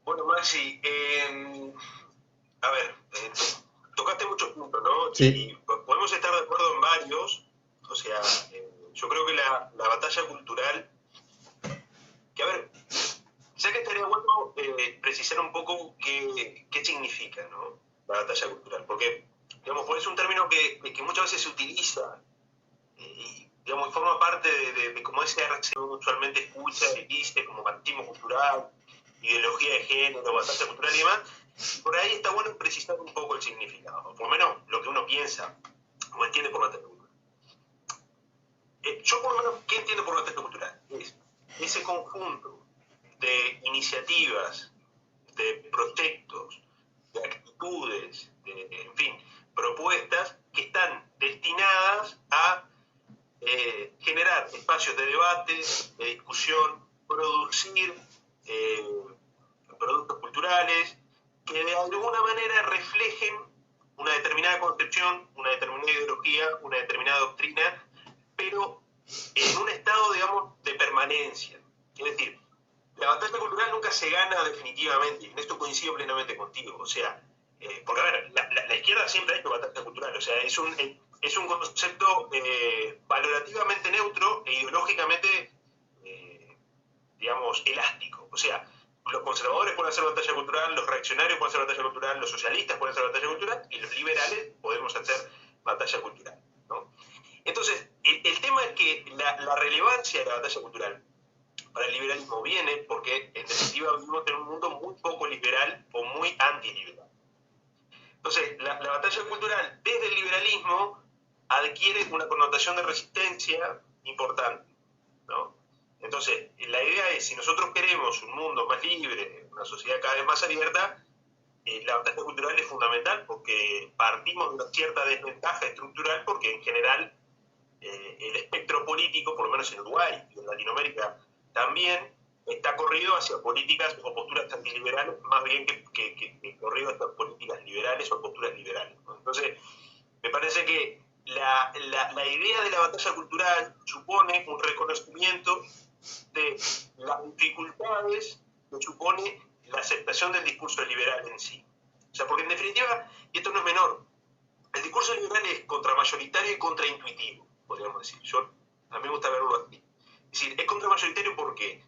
Bueno, Maxi, a ver, tocaste muchos puntos, ¿no? Sí, Y podemos estar de acuerdo en varios. O sea, yo creo que la batalla cultural, que a ver, ya que estaría bueno precisar un poco qué significa, ¿no? La batalla cultural. Porque, digamos, pues es un término que muchas veces se utiliza y, digamos, forma parte de cómo ese arte usualmente escucha y dice, como marxismo cultural, ideología de género, batalla cultural y demás. Por ahí está bueno precisar un poco el significado, o por lo menos lo que uno piensa o entiende por batalla cultural. Yo por lo menos, ¿qué entiendo por batalla cultural? Es ese conjunto de iniciativas, de proyectos, de actitudes, en fin, propuestas que están destinadas a generar espacios de debate, de discusión, producir eh, productos culturales que de alguna manera reflejen una determinada concepción, una determinada ideología, una determinada doctrina, pero en un estado, digamos, de permanencia. Es decir, la batalla cultural nunca se gana definitivamente, y en esto coincido plenamente contigo. O sea, porque a ver, la izquierda siempre ha hecho batalla cultural, o sea, es un concepto valorativamente neutro e ideológicamente, eh, digamos, elástico. O sea, los conservadores pueden hacer batalla cultural, los reaccionarios pueden hacer batalla cultural, los socialistas pueden hacer batalla cultural y los liberales podemos hacer batalla cultural, ¿no? Entonces, el tema es que la relevancia de la batalla cultural para el liberalismo viene porque, en definitiva, vivimos en un mundo muy poco liberal o muy antiliberal. Entonces, la batalla cultural desde el liberalismo adquiere una connotación de resistencia importante, ¿no? Entonces, la idea es, si nosotros queremos un mundo más libre, una sociedad cada vez más abierta, la batalla cultural es fundamental porque partimos de una cierta desventaja estructural porque en general el espectro político, por lo menos en Uruguay y en Latinoamérica también, está corrido hacia políticas o posturas antiliberales, más bien que corrido hacia políticas liberales o posturas liberales, ¿no? Entonces, me parece que la idea de la batalla cultural supone un reconocimiento de las dificultades que supone la aceptación del discurso liberal en sí. O sea, porque en definitiva, y esto no es menor, el discurso liberal es contramayoritario y contraintuitivo, podríamos decir. A mí me gusta verlo así. Es decir, es contramayoritario ¿por qué?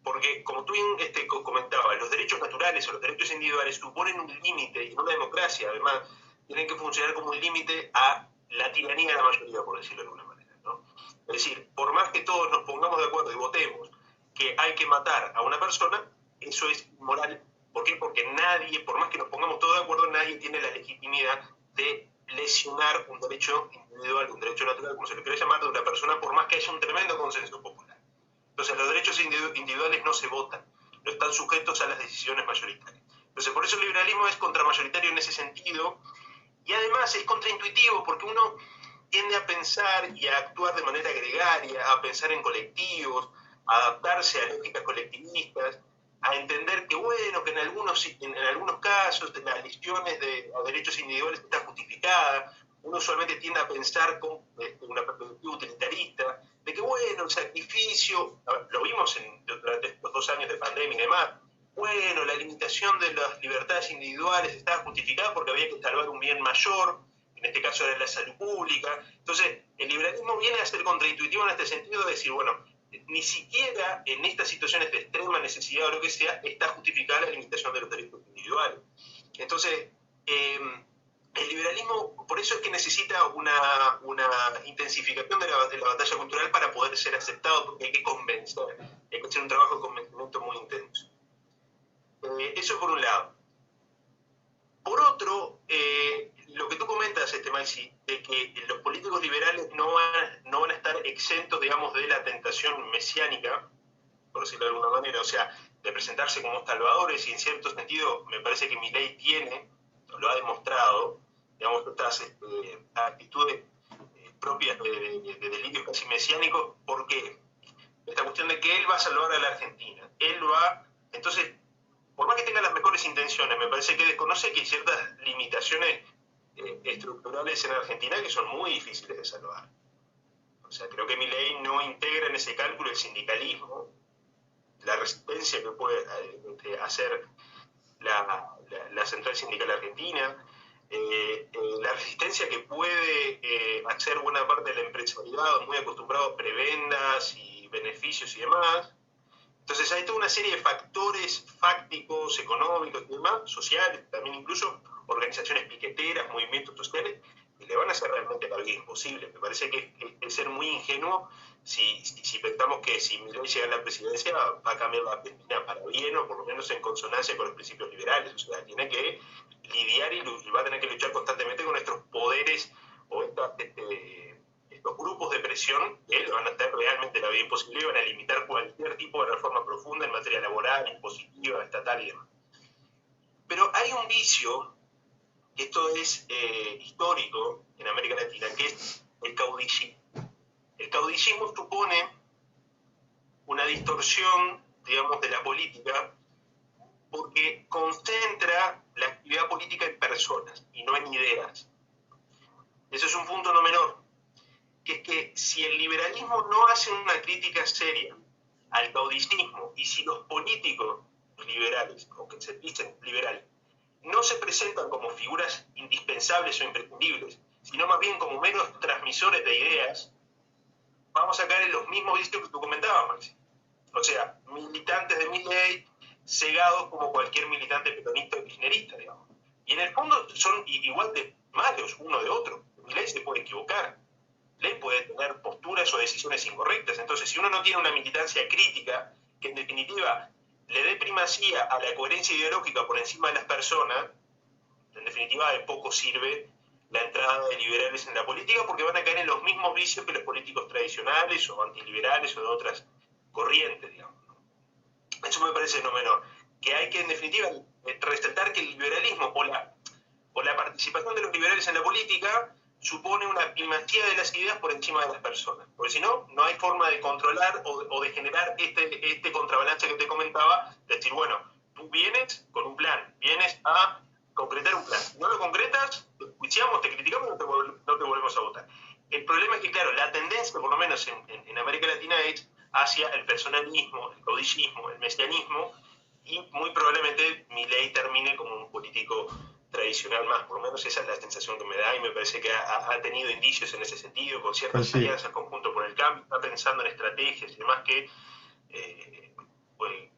Porque, como tú bien comentabas, los derechos naturales o los derechos individuales suponen un límite, y en una democracia, además, tienen que funcionar como un límite a la tiranía de la mayoría, por decirlo de alguna manera, ¿no? Es decir, por más que todos nos pongamos de acuerdo y votemos que hay que matar a una persona, eso es inmoral. ¿Por qué? Porque nadie, por más que nos pongamos todos de acuerdo, nadie tiene la legitimidad de lesionar un derecho individual, un derecho natural, como se le quiere llamar, de una persona, por más que haya un tremendo consenso popular. Entonces, los derechos individuales no se votan, no están sujetos a las decisiones mayoritarias. Entonces, por eso el liberalismo es contramayoritario en ese sentido, y además es contraintuitivo, porque uno tiende a pensar y a actuar de manera gregaria, a pensar en colectivos, a adaptarse a lógicas colectivistas, a entender que, bueno, que en algunos casos las lesiones a derechos individuales están justificadas. Uno usualmente tiende a pensar con una perspectiva utilitarista, de que, bueno, el sacrificio, lo vimos durante estos 2 años de pandemia y demás, bueno, la limitación de las libertades individuales estaba justificada porque había que salvar un bien mayor, en este caso era la salud pública. Entonces, el liberalismo viene a ser contraintuitivo en este sentido de decir, bueno, ni siquiera en estas situaciones de extrema necesidad o lo que sea, está justificada la limitación de los derechos individuales. Entonces, el liberalismo, por eso es que necesita una intensificación de la batalla cultural para poder ser aceptado, porque hay que convencer, hay que hacer un trabajo de convencimiento muy intenso. Eso por un lado. Por otro, lo que tú comentas, Maxi, de que los políticos liberales no van a estar exentos, digamos, de la tentación mesiánica, por decirlo de alguna manera, o sea, de presentarse como salvadores, y en cierto sentido me parece que Milei lo ha demostrado, digamos, estas actitudes propias de delirios casi mesiánicos. ¿Por qué? Esta cuestión de que él va a salvar a la Argentina, él va, entonces, por más que tenga las mejores intenciones, me parece que desconoce que hay ciertas limitaciones estructurales en Argentina que son muy difíciles de salvar. O sea, creo que Milei no integra en ese cálculo el sindicalismo, la resistencia que puede hacer la Central Sindical Argentina, la resistencia que puede hacer buena parte del empresariado, muy acostumbrado a prebendas y beneficios y demás. Entonces hay toda una serie de factores fácticos, económicos y demás, sociales, también incluso organizaciones piqueteras, movimientos sociales, que le van a hacer realmente la vida imposible. Me parece que es ser muy ingenuo si pensamos que si Milei llega a la presidencia va a cambiar la Argentina para bien, o por lo menos en consonancia con los principios liberales. O sea, tiene que lidiar y va a tener que luchar constantemente con nuestros poderes o estos grupos de presión que le van a hacer realmente la vida imposible y van a limitar cualquier tipo de reforma profunda en materia laboral, impositiva, estatal y demás. Pero hay un vicio, que esto es histórico en América Latina, que es el caudillismo. El caudillismo supone una distorsión, digamos, de la política, porque concentra la actividad política en personas y no en ideas. Ese es un punto no menor, que es que si el liberalismo no hace una crítica seria al caudillismo, y si los políticos liberales, o que se dicen liberales, no se presentan como figuras indispensables o imprescindibles, sino más bien como meros transmisores de ideas, vamos a caer en los mismos vicios que tú comentabas, Maxi. O sea, militantes de Milei cegados como cualquier militante peronista o kirchnerista, digamos. Y en el fondo son igual de malos uno de otro. Milei se puede equivocar, Milei puede tener posturas o decisiones incorrectas. Entonces, si uno no tiene una militancia crítica, que en definitiva le dé primacía a la coherencia ideológica por encima de las personas, en definitiva de poco sirve la entrada de liberales en la política, porque van a caer en los mismos vicios que los políticos tradicionales o antiliberales o de otras corrientes, digamos. Eso me parece no menor. Que hay que, en definitiva, resaltar que el liberalismo o la participación de los liberales en la política supone una primacía de las ideas por encima de las personas. Porque si no, no hay forma de controlar o de generar este contrabalance que te comentaba, de decir, bueno, tú vienes con un plan, vienes a concretar un plan. Si no lo concretas, te juiciamos, te criticamos y no te volvemos a votar. El problema es que, claro, la tendencia, por lo menos en América Latina, es hacia el personalismo, el caudillismo, el mesianismo, y muy probablemente Milei termine como un político tradicional más. Por lo menos esa es la sensación que me da, y me parece que ha tenido indicios en ese sentido, con ciertas alianzas conjunto por el cambio, está pensando en estrategias y demás que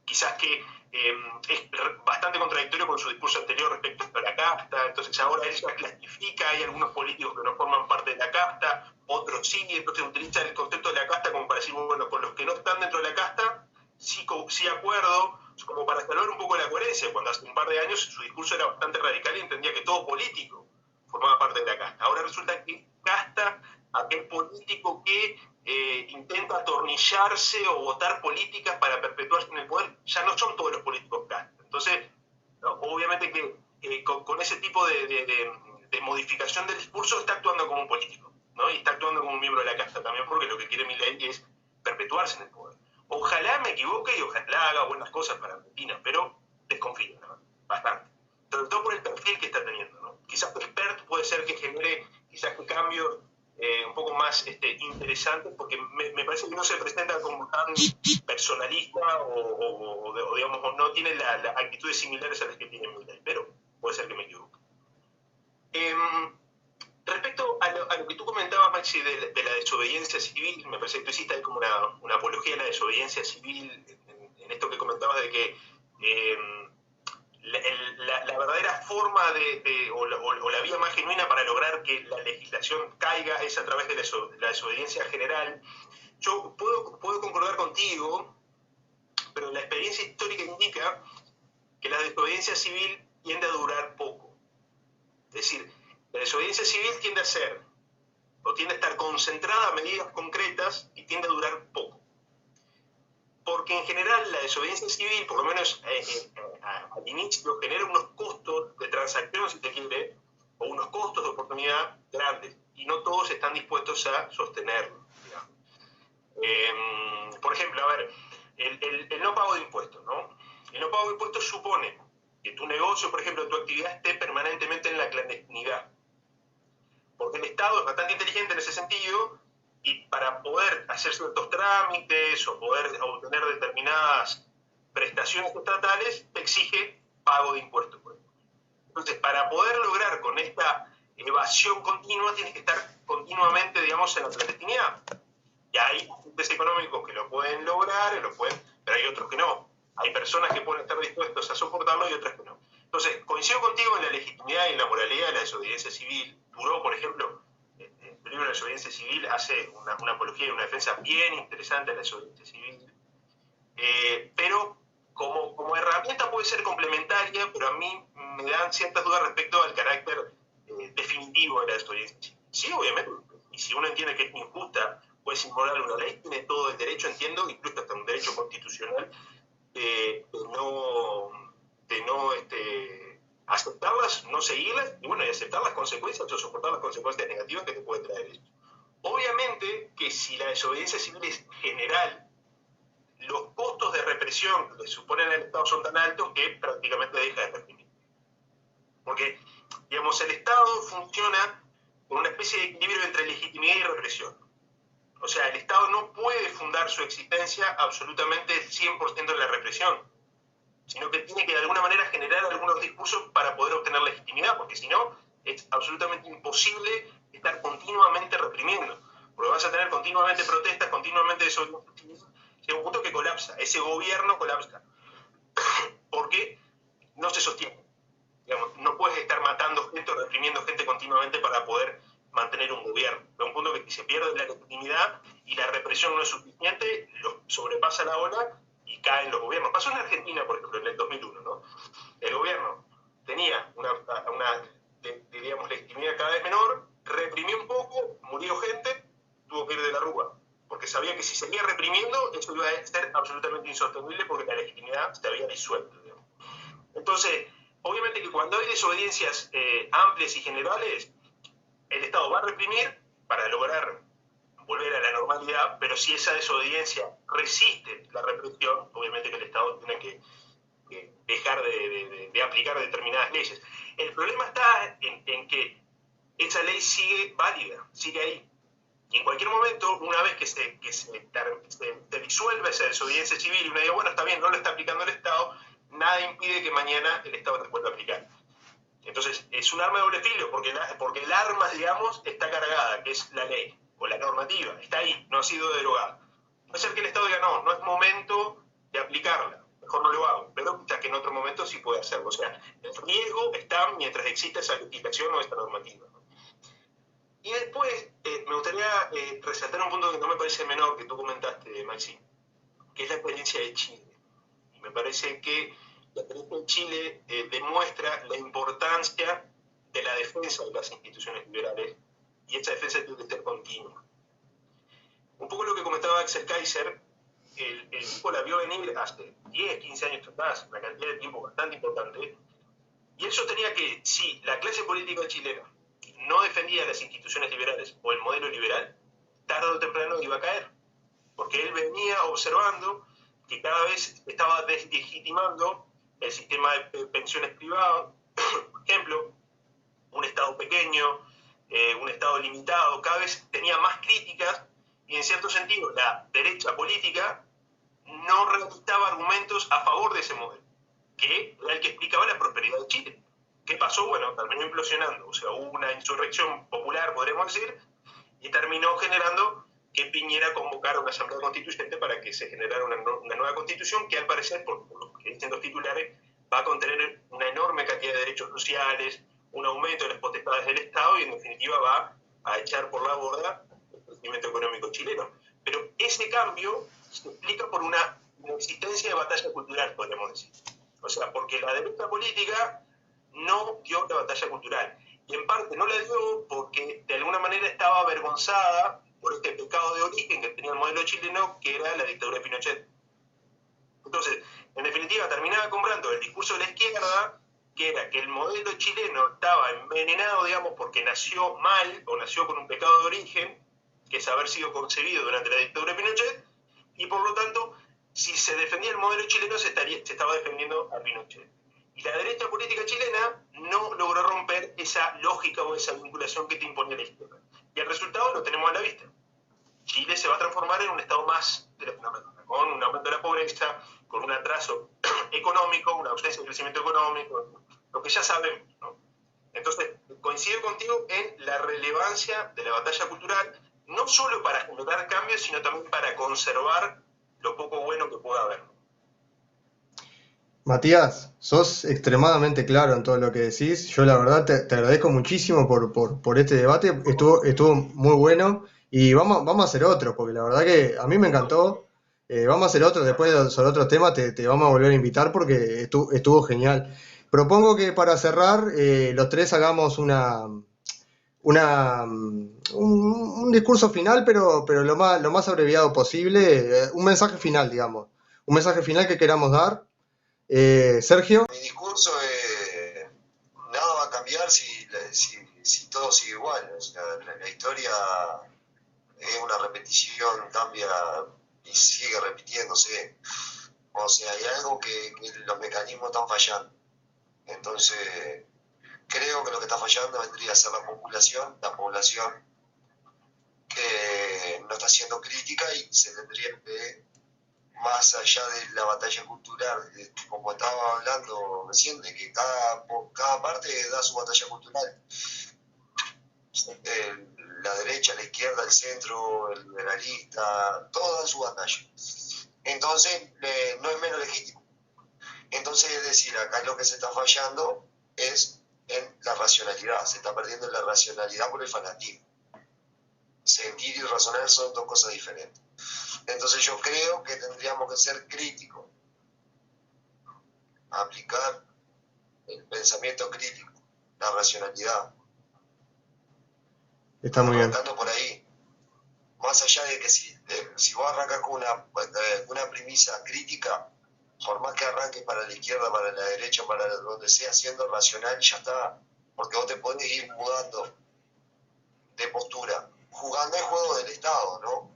quizás que es bastante contradictorio con su discurso anterior respecto a la casta. Entonces ahora él ya clasifica, hay algunos políticos que no forman parte de la casta, otros sí, entonces utiliza el concepto de la casta como para decir, bueno, con los que no están dentro de la casta, sí acuerdo, como para salvar un poco la coherencia, cuando hace un par de años su discurso era bastante radical y entendía que todo político formaba parte de la casta. Ahora resulta que casta aquel político que intenta atornillarse o votar políticas para perpetuarse en el poder. Ya no son todos los políticos casta. Entonces, obviamente que con ese tipo de modificación del discurso está actuando como un político, ¿no? Y está actuando como un miembro de la casta también, porque lo que quiere Milei es perpetuarse en el poder. Ojalá me equivoque y ojalá haga buenas cosas para Argentina, pero desconfío, ¿no? Bastante. Sobre todo por el perfil que está teniendo, ¿no? Quizás experto puede ser que genere quizás cambios un poco más interesantes, porque me parece que no se presenta como tan personalista o digamos, no tiene las actitudes similares a las que tiene Milei, pero puede ser que me equivoque. Respecto a lo que tú comentabas, Maxi, de la desobediencia civil, me parece que tú hiciste ahí como una apología a la desobediencia civil en esto que comentabas de que la verdadera forma o la vía más genuina para lograr que la legislación caiga es a través de la desobediencia general. Yo puedo concordar contigo, pero la experiencia histórica indica que la desobediencia civil tiende a durar poco. Es decir, la desobediencia civil tiende a estar concentrada a medidas concretas y tiende a durar poco. Porque en general la desobediencia civil, por lo menos al inicio, genera unos costos de transacción, si te quiere, o unos costos de oportunidad grandes, y no todos están dispuestos a sostenerlo. Por ejemplo, a ver, el no pago de impuestos, ¿no? El no pago de impuestos supone que tu negocio, por ejemplo, tu actividad esté permanentemente en la clandestinidad. Porque el Estado es bastante inteligente en ese sentido, y para poder hacer ciertos trámites o poder obtener determinadas prestaciones estatales, te exige pago de impuestos. Entonces, para poder lograr con esta evasión continua, tienes que estar continuamente, digamos, en la clandestinidad. Y hay agentes económicos que lo pueden lograr, pero hay otros que no. Hay personas que pueden estar dispuestos a soportarlo y otras que no. Entonces, coincido contigo en la legitimidad y en la moralidad de la desobediencia civil. Thoreau, por ejemplo, el libro de la desobediencia civil hace una apología y una defensa bien interesante de la desobediencia civil. Pero como herramienta puede ser complementaria, pero a mí me dan ciertas dudas respecto al carácter definitivo de la desobediencia civil. Sí, obviamente, y si uno entiende que es injusta o es inmoral una ley, tiene todo el derecho, entiendo, incluso hasta un derecho constitucional, de no aceptarlas, no seguirlas, y bueno, y aceptar las consecuencias o soportar las consecuencias negativas que te puede traer esto. Obviamente que si la desobediencia civil es general, los costos de represión que le suponen al Estado son tan altos que prácticamente deja de reprimir. Porque, digamos, el Estado funciona con una especie de equilibrio entre legitimidad y represión. O sea, el Estado no puede fundar su existencia absolutamente 100% en la represión, sino que tiene que de alguna manera generar algunos discursos para poder obtener legitimidad, porque si no, es absolutamente imposible estar continuamente reprimiendo, porque vas a tener continuamente protestas, continuamente desobediencia. Llega un punto que colapsa, ese gobierno colapsa, porque no se sostiene. Digamos, no puedes estar matando gente o reprimiendo gente continuamente para poder mantener un gobierno. Llega un punto que se pierde la legitimidad y la represión no es suficiente, lo sobrepasa la ola y caen los gobiernos. Pasó en Argentina, por ejemplo, en el 2001, ¿no? El gobierno tenía una digamos, legitimidad cada vez menor, reprimió un poco, murió gente, tuvo que ir de la rúa, porque sabía que si seguía reprimiendo, esto iba a ser absolutamente insostenible porque la legitimidad se había disuelto, digamos. Entonces, obviamente que cuando hay desobediencias amplias y generales, el Estado va a reprimir para lograr volver a la normalidad, pero si esa desobediencia resiste la represión, obviamente que el Estado tiene que dejar de aplicar determinadas leyes. El problema está en que esa ley sigue válida, sigue ahí. Y en cualquier momento, una vez que se disuelva esa desobediencia civil y uno diga, bueno, está bien, no lo está aplicando el Estado, nada impide que mañana el Estado te vuelva a aplicar. Entonces, es un arma de doble filo, porque el arma, digamos, está cargada, que es la ley, o la normativa, está ahí, no ha sido derogada. Puede ser que el Estado diga, no es momento de aplicarla, mejor no lo hago, pero quizás que en otro momento sí puede hacerlo. O sea, el riesgo está mientras exista esa legislación o esta normativa. Y después, me gustaría resaltar un punto que no me parece menor, que tú comentaste, Maxi, que es la experiencia de Chile. Y me parece que la experiencia de Chile demuestra la importancia de la defensa de las instituciones liberales, y esa defensa tiene que ser continua. Un poco lo que comentaba Axel Kaiser, el tipo la vio venir hace 10, 15 años atrás, una cantidad de tiempo bastante importante, y él sostenía que si la clase política chilena no defendía las instituciones liberales o el modelo liberal, tarde o temprano iba a caer, porque él venía observando que cada vez estaba deslegitimando el sistema de pensiones privado, por ejemplo, un Estado pequeño, un Estado limitado, cada vez tenía más críticas y en cierto sentido la derecha política no realizaba argumentos a favor de ese modelo, que era el que explicaba la prosperidad de Chile. ¿Qué pasó? Bueno, terminó implosionando, o sea, hubo una insurrección popular, podríamos decir, y terminó generando que Piñera convocara una asamblea constituyente para que se generara una nueva constitución que al parecer, por lo que dicen los titulares, va a contener una enorme cantidad de derechos sociales, un aumento de las potestades del Estado y en definitiva va a echar por la borda el crecimiento económico chileno. Pero ese cambio se explica por una existencia de batalla cultural, podríamos decir. O sea, porque la derecha política no dio la batalla cultural. Y en parte no la dio porque de alguna manera estaba avergonzada por este pecado de origen que tenía el modelo chileno, que era la dictadura de Pinochet. Entonces, en definitiva, terminaba comprando el discurso de la izquierda, que era que el modelo chileno estaba envenenado, digamos, porque nació mal o nació con un pecado de origen, que es haber sido concebido durante la dictadura de Pinochet, y por lo tanto, si se defendía el modelo chileno, se estaba defendiendo a Pinochet. Y la derecha política chilena no logró romper esa lógica o esa vinculación que te imponía la izquierda. Y el resultado lo tenemos a la vista. Chile se va a transformar en un Estado más de Latinoamérica, con un aumento de la pobreza, con un atraso económico, una ausencia de crecimiento económico, lo que ya sabemos, ¿no? Entonces, coincido contigo en la relevancia de la batalla cultural, no solo para generar cambios, sino también para conservar lo poco bueno que pueda haber. Matías, sos extremadamente claro en todo lo que decís. Yo la verdad te agradezco muchísimo por este debate. Estuvo muy bueno y vamos a hacer otro, porque la verdad que a mí me encantó. Vamos a hacer otro, después sobre otros temas te vamos a volver a invitar porque estuvo genial. Propongo que para cerrar los tres hagamos un discurso final, pero lo más abreviado posible, un mensaje final, digamos. Un mensaje final que queramos dar. Sergio. Mi discurso es, nada va a cambiar si todo sigue igual. O sea, la historia es una repetición, cambia y sigue repitiéndose. O sea, hay algo que los mecanismos están fallando. Entonces, creo que lo que está fallando vendría a ser la población que no está siendo crítica y se tendría que, más allá de la batalla cultural, como estaba hablando recién, de que cada parte da su batalla cultural. La derecha, la izquierda, el centro, el liberalista, todos dan su batalla. Entonces, no es menos legítimo. Entonces, es decir, acá lo que se está fallando es en la racionalidad, se está perdiendo la racionalidad por el fanatismo. Sentir y razonar son dos cosas diferentes. Entonces yo creo que tendríamos que ser críticos, aplicar el pensamiento crítico, la racionalidad. Está muy bien. Arrancando por ahí. Más allá de que si vos arrancas con una premisa crítica, por más que arranques para la izquierda, para la derecha, para donde sea, siendo racional, ya está. Porque vos te podés ir mudando de postura, jugando el juego del Estado, ¿no?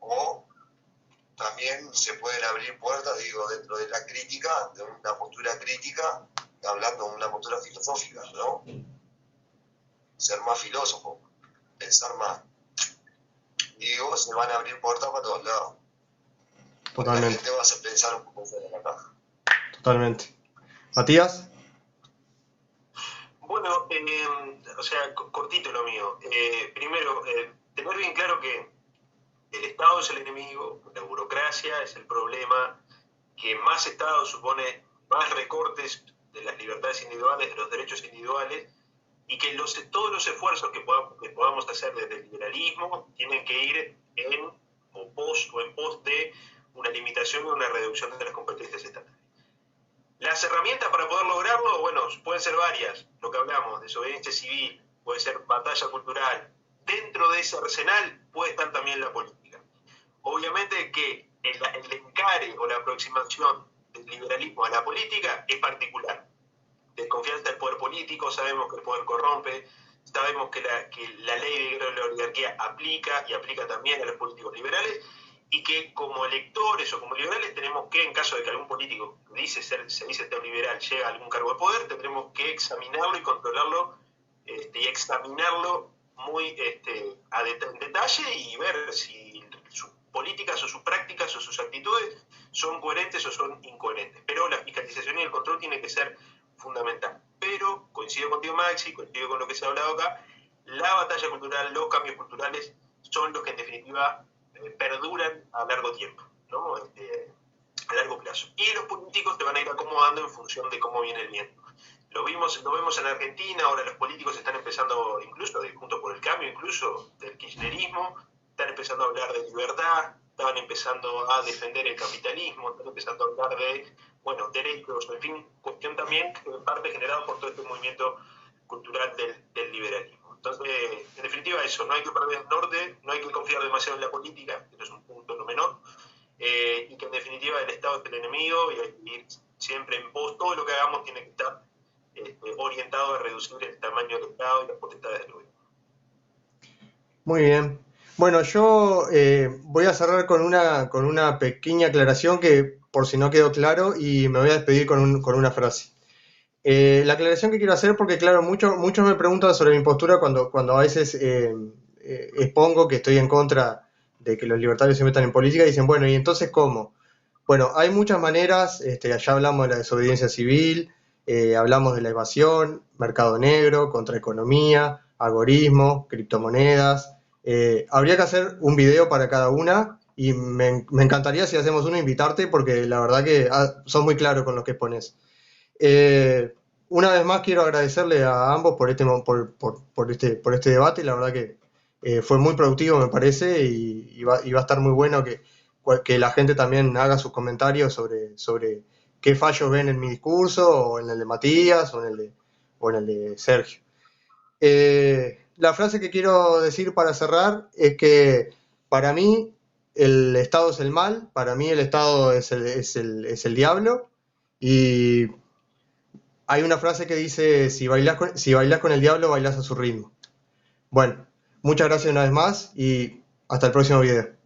O también se pueden abrir puertas, digo, dentro de la crítica, de una postura crítica, hablando de una postura filosófica, ¿no? Ser más filósofo, pensar más. Digo, se van a abrir puertas para todos lados. Totalmente. La gente va a hacer pensar un poco fuera de la caja. Totalmente. Matías. Bueno, o sea, cortito lo mío. Primero, tener bien claro que el Estado es el enemigo, la burocracia es el problema, que más Estado supone más recortes de las libertades individuales, de los derechos individuales, y que todos los esfuerzos que podamos hacer desde el liberalismo tienen que ir en pos de una limitación y una reducción de las competencias estatales. Las herramientas para poder lograrlo, bueno, pueden ser varias, lo que hablamos, desobediencia civil, puede ser batalla cultural. Dentro de ese arsenal puede estar también la política. Obviamente que el encare o la aproximación del liberalismo a la política es particular. Desconfianza del poder político, sabemos que el poder corrompe, sabemos que la ley de la oligarquía aplica y aplica también a los políticos liberales, y que como electores o como liberales tenemos que, en caso de que algún político se dice ser liberal, llega a algún cargo de poder, tendremos que examinarlo y controlarlo y examinarlo muy en detalle y ver si sus políticas o sus prácticas o sus actitudes son coherentes o son incoherentes. Pero la fiscalización y el control tiene que ser fundamental. Pero, coincido contigo, Maxi, coincido con lo que se ha hablado acá, la batalla cultural, los cambios culturales son los que en definitiva perduran a largo tiempo, ¿no? A largo plazo. Y los políticos te van a ir acomodando en función de cómo viene el viento. Lo vemos en Argentina, ahora los políticos están empezando, incluso de Juntos por el Cambio, incluso del kirchnerismo, están empezando a hablar de libertad, estaban empezando a defender el capitalismo, están empezando a hablar de, bueno, derechos, en fin, cuestión también en parte generada por todo este movimiento cultural del liberalismo. Entonces, en definitiva eso, no hay que perder el norte, no hay que confiar demasiado en la política, que no es un punto no menor, y que en definitiva el Estado es el enemigo y hay que ir siempre en pos, todo lo que hagamos tiene que estar orientado a reducir el tamaño del Estado y las potestades del gobierno. Muy bien. Bueno, yo voy a cerrar con una pequeña aclaración que por si no quedó claro y me voy a despedir con una frase. La aclaración que quiero hacer, porque claro, muchos me preguntan sobre mi postura cuando a veces expongo que estoy en contra de que los libertarios se metan en política, dicen, bueno, ¿y entonces cómo? Bueno, hay muchas maneras, ya hablamos de la desobediencia civil, hablamos de la evasión, mercado negro, contraeconomía, algoritmo, criptomonedas. Habría que hacer un video para cada una y me encantaría si hacemos uno invitarte porque la verdad que sos muy claro con lo que pones. Una vez más quiero agradecerle a ambos por por este debate, la verdad que fue muy productivo me parece y va a estar muy bueno que la gente también haga sus comentarios sobre qué fallos ven en mi discurso o en el de Matías o en el de Sergio. La frase que quiero decir para cerrar es que para mí el Estado es el mal, para mí el Estado es el diablo y hay una frase que dice, si bailás con el diablo, bailás a su ritmo. Bueno, muchas gracias una vez más y hasta el próximo video.